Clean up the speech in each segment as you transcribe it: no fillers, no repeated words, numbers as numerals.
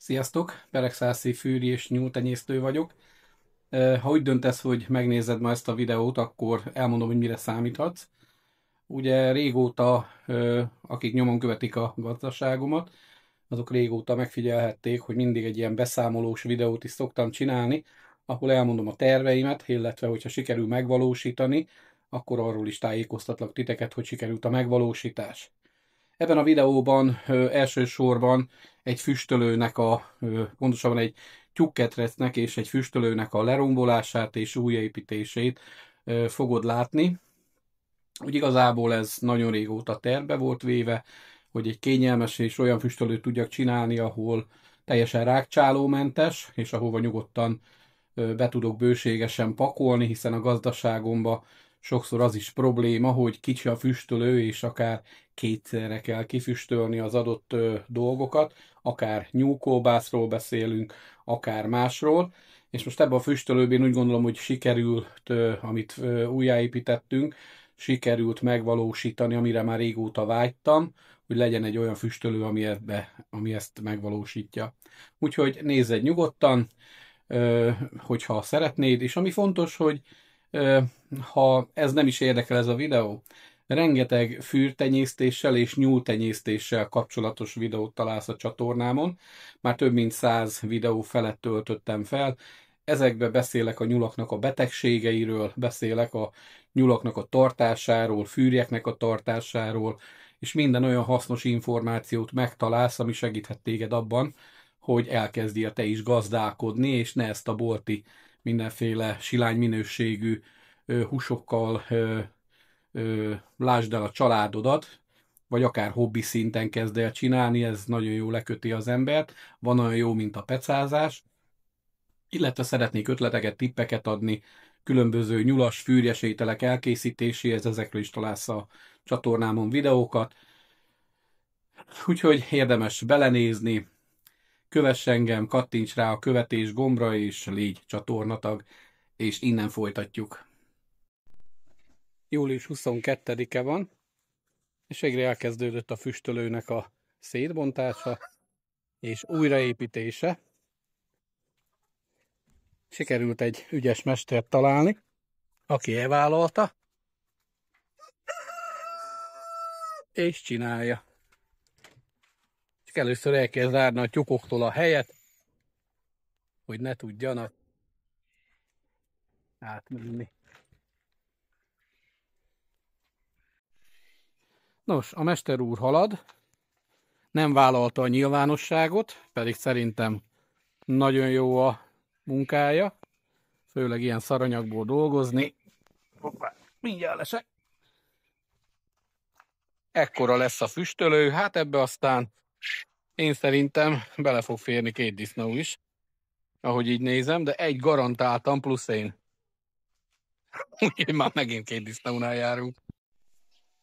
Sziasztok! Beregszászi fűri és nyúltenyésztő vagyok. Ha úgy döntesz, hogy megnézed ma ezt a videót, akkor elmondom, hogy mire számíthatsz. Ugye régóta, akik nyomon követik a gazdaságomat, azok régóta megfigyelhették, hogy mindig egy ilyen beszámolós videót is szoktam csinálni, ahol elmondom a terveimet, illetve hogyha sikerül megvalósítani, akkor arról is tájékoztatlak titeket, hogy sikerült a megvalósítás. Ebben a videóban elsősorban egy füstölőnek pontosabban egy tyúkketrecnek és egy füstölőnek a lerombolását és újjáépítését fogod látni. Úgy igazából ez nagyon régóta tervbe volt véve, hogy egy kényelmes és olyan füstölőt tudjak csinálni, ahol teljesen rákcsálómentes, és ahova nyugodtan be tudok bőségesen pakolni, hiszen a gazdaságomba sokszor az is probléma, hogy kicsi a füstölő, és akár kétszerre kell kifüstölni az adott dolgokat, akár nyúlkolbászról beszélünk, akár másról, és most ebben a füstölőben úgy gondolom, hogy sikerült, amit újjáépítettünk, sikerült megvalósítani, amire már régóta vágytam, hogy legyen egy olyan füstölő, ami ezt megvalósítja. Úgyhogy nézzed nyugodtan, hogyha szeretnéd, és ami fontos, hogy ha ez nem is érdekel ez a videó, rengeteg fűrtenyésztéssel és nyúltenyésztéssel kapcsolatos videót találsz a csatornámon. Már több mint 100 videó felett töltöttem fel. Ezekbe beszélek a nyulaknak a betegségeiről, beszélek a nyulaknak a tartásáról, fűrjeknek a tartásáról, és minden olyan hasznos információt megtalálsz, ami segíthet téged abban, hogy elkezdjél te is gazdálkodni, és ne ezt a bolti mindenféle silány minőségű húsokkal lásd el a családodat, vagy akár hobbi szinten kezd el csinálni, ez nagyon jó leköti az embert, van olyan jó, mint a pecázás, illetve szeretnék ötleteket, tippeket adni különböző nyulas, fűrjes ételek elkészítéséhez, ezekről is találsz a csatornámon videókat, úgyhogy érdemes belenézni, kövess engem, kattints rá a követés gombra, és légy csatornatag, és innen folytatjuk. Július 22-e van, és végre elkezdődött a füstölőnek a szétbontása és újraépítése. Sikerült egy ügyes mestert találni, aki elvállalta, és csinálja. Csak először el kell zárni a tyúkoktól a helyet, hogy ne tudjanak átmenni. Nos, a mester úr halad, nem vállalta a nyilvánosságot, pedig szerintem nagyon jó a munkája, főleg ilyen szaranyagból dolgozni. Hoppá, mindjárt lesek. Ekkora lesz a füstölő, hát ebbe aztán én szerintem bele fog férni 2 disznó is, ahogy így nézem, de egy garantáltan plusz én. Úgyhogy már megint 2 disznónál járunk.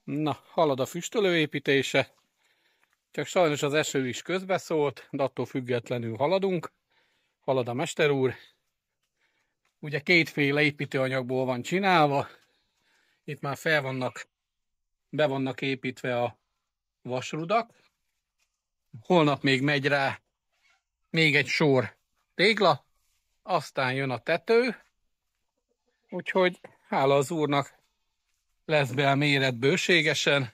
Na, halad a füstölő építése. Csak sajnos az eső is közbeszólt, de attól függetlenül haladunk. Halad a mester úr. Ugye kétféle építőanyagból van csinálva. Itt már be vannak építve a vasrudak. Holnap még megy rá még egy sor tégla, aztán jön a tető. Úgyhogy hála az úrnak lesz be a méret bőségesen.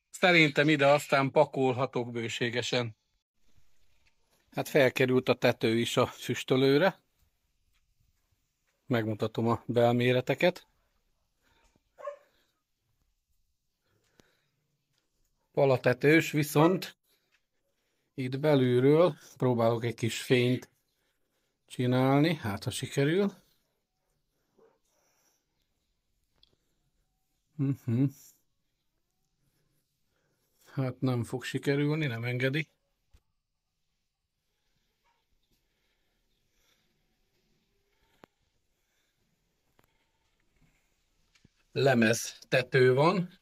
Szerintem ide aztán pakolhatok bőségesen. Hát felkerült a tető is a füstölőre. Megmutatom a belméreteket. Palatetős, viszont itt belülről próbálok egy kis fényt csinálni, hát ha sikerül. Hát nem fog sikerülni, nem engedi. Lemez tető van,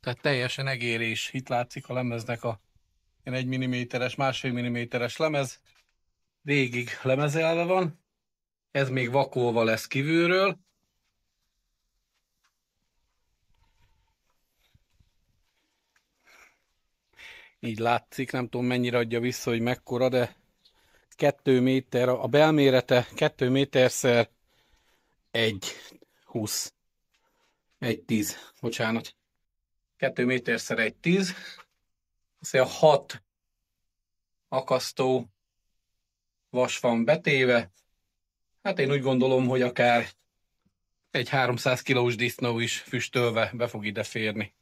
tehát teljesen egérés. Itt látszik a lemeznek a 1 mm-es, 1,5 mm-es lemez. Végig lemezelve van. Ez még vakolva lesz kívülről. így látszik, nem tudom mennyire adja vissza, hogy mekkora, de 2 méter, a belmérete 2 méterszer 1,20, 1,10, bocsánat. 2 méterszer 1,10, a 6 akasztó vas van betéve. Hát én úgy gondolom, hogy akár egy 300 kilós disznó is füstölve be fog ide férni.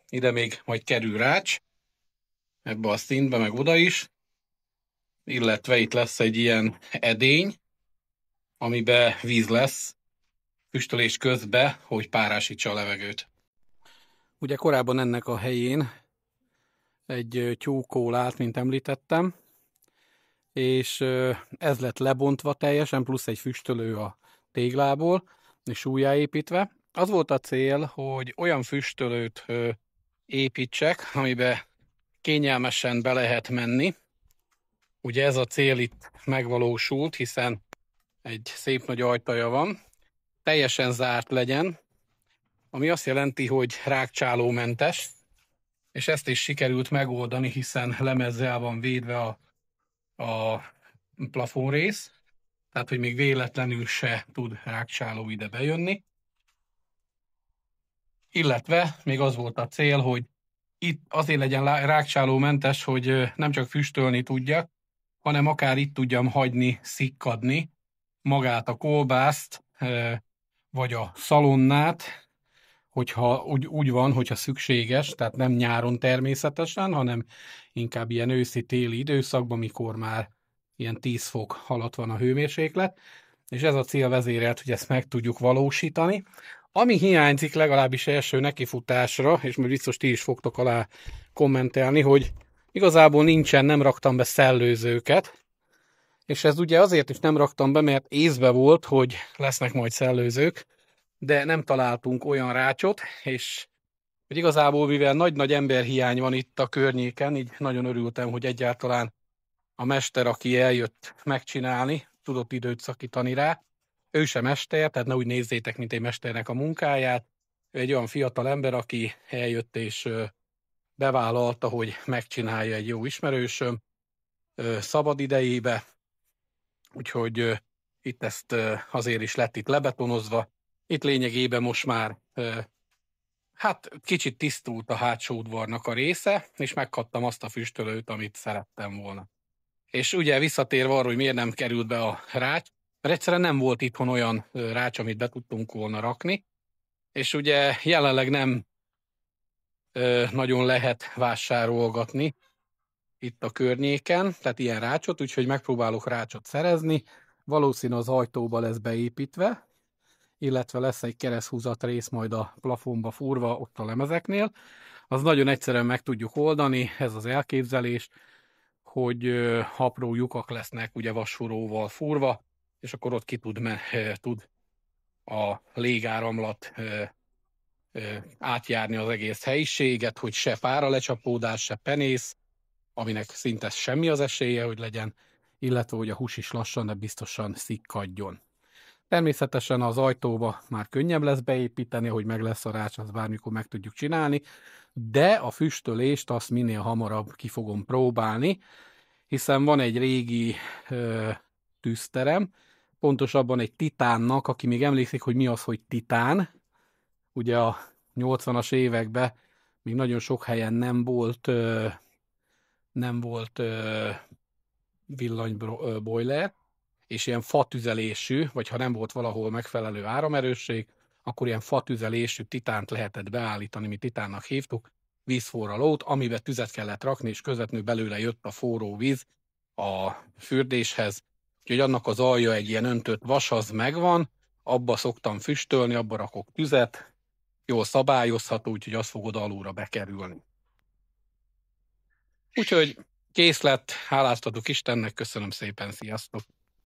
Ide még majd kerül rács, ebbe a szintbe, meg oda is, illetve itt lesz egy ilyen edény, amiben víz lesz füstölés közben, hogy párásítsa a levegőt. Ugye korábban ennek a helyén egy tyúkól állt, mint említettem, és ez lett lebontva teljesen, plusz egy füstölő a téglából, és újjáépítve. Az volt a cél, hogy olyan füstölőt építsek, amiben kényelmesen be lehet menni. Ugye ez a cél itt megvalósult, hiszen egy szép nagy ajtaja van. Teljesen zárt legyen, ami azt jelenti, hogy rágcsálómentes, és ezt is sikerült megoldani, hiszen lemezzel van védve a plafonrész, tehát hogy még véletlenül se tud rágcsáló ide bejönni. Illetve még az volt a cél, hogy itt azért legyen rágcsálómentes, hogy nem csak füstölni tudjak, hanem akár itt tudjam hagyni, szikkadni magát a kolbászt, vagy a szalonnát, hogyha úgy van, hogyha szükséges, tehát nem nyáron természetesen, hanem inkább ilyen őszi-téli időszakban, mikor már ilyen 10 fok alatt van a hőmérséklet, és ez a cél vezérelt, hogy ezt meg tudjuk valósítani. Ami hiányzik legalábbis első nekifutásra, és majd biztos ti is fogtok alá kommentelni, hogy igazából nem raktam be szellőzőket, és ez ugye azért is nem raktam be, mert észbe volt, hogy lesznek majd szellőzők, de nem találtunk olyan rácsot, és hogy igazából, mivel nagy-nagy emberhiány van itt a környéken, így nagyon örültem, hogy egyáltalán a mester, aki eljött megcsinálni, tudott időt szakítani rá. Ő sem mester, tehát ne úgy nézzétek, mint egy mesternek a munkáját. Ő egy olyan fiatal ember, aki eljött és bevállalta, hogy megcsinálja egy jó ismerősöm szabad idejébe. Úgyhogy itt ezt azért is lett itt lebetonozva. Itt lényegében most már hát kicsit tisztult a hátsó udvarnak a része, és megkaptam azt a füstölőt, amit szerettem volna. És ugye visszatérve arra, hogy miért nem került be a rács, mert egyszerűen nem volt itthon olyan rács, amit be tudtunk volna rakni, és ugye jelenleg nem nagyon lehet vásárolgatni itt a környéken, tehát ilyen rácsot, úgyhogy megpróbálok rácsot szerezni, valószínű az ajtóba lesz beépítve, illetve lesz egy kereszthúzat rész majd a plafonba fúrva ott a lemezeknél. Az nagyon egyszerűen meg tudjuk oldani, ez az elképzelés, hogy apró lyukak lesznek ugye vasfúróval fúrva, és akkor ott ki tud a légáramlat átjárni az egész helyiséget, hogy se páralecsapódás, se penész, aminek szinte semmi az esélye, hogy legyen, illetve hogy a hús is lassan, de biztosan szikkadjon. Természetesen az ajtóba már könnyebb lesz beépíteni, hogy meg lesz a rács, azt bármikor meg tudjuk csinálni, de a füstölést azt minél hamarabb ki fogom próbálni, hiszen van egy régi tűzterem, pontosabban egy titánnak, aki még emlékszik, hogy mi az, hogy titán. Ugye a 80-as években még nagyon sok helyen nem volt villanybojler, és ilyen fatüzelésű, vagy ha nem volt valahol megfelelő áramerősség, akkor ilyen fatüzelésű titánt lehetett beállítani, mi titánnak hívtuk, vízforralót, amiben tüzet kellett rakni, és közvetlenül belőle jött a forró víz a fürdéshez. Úgyhogy annak az alja egy ilyen öntött vas, az megvan, abba szoktam füstölni, abba rakok tüzet, jól szabályozható, úgyhogy az fog oda alulra bekerülni. Úgyhogy kész lett, hálát adok Istennek, köszönöm szépen, sziasztok!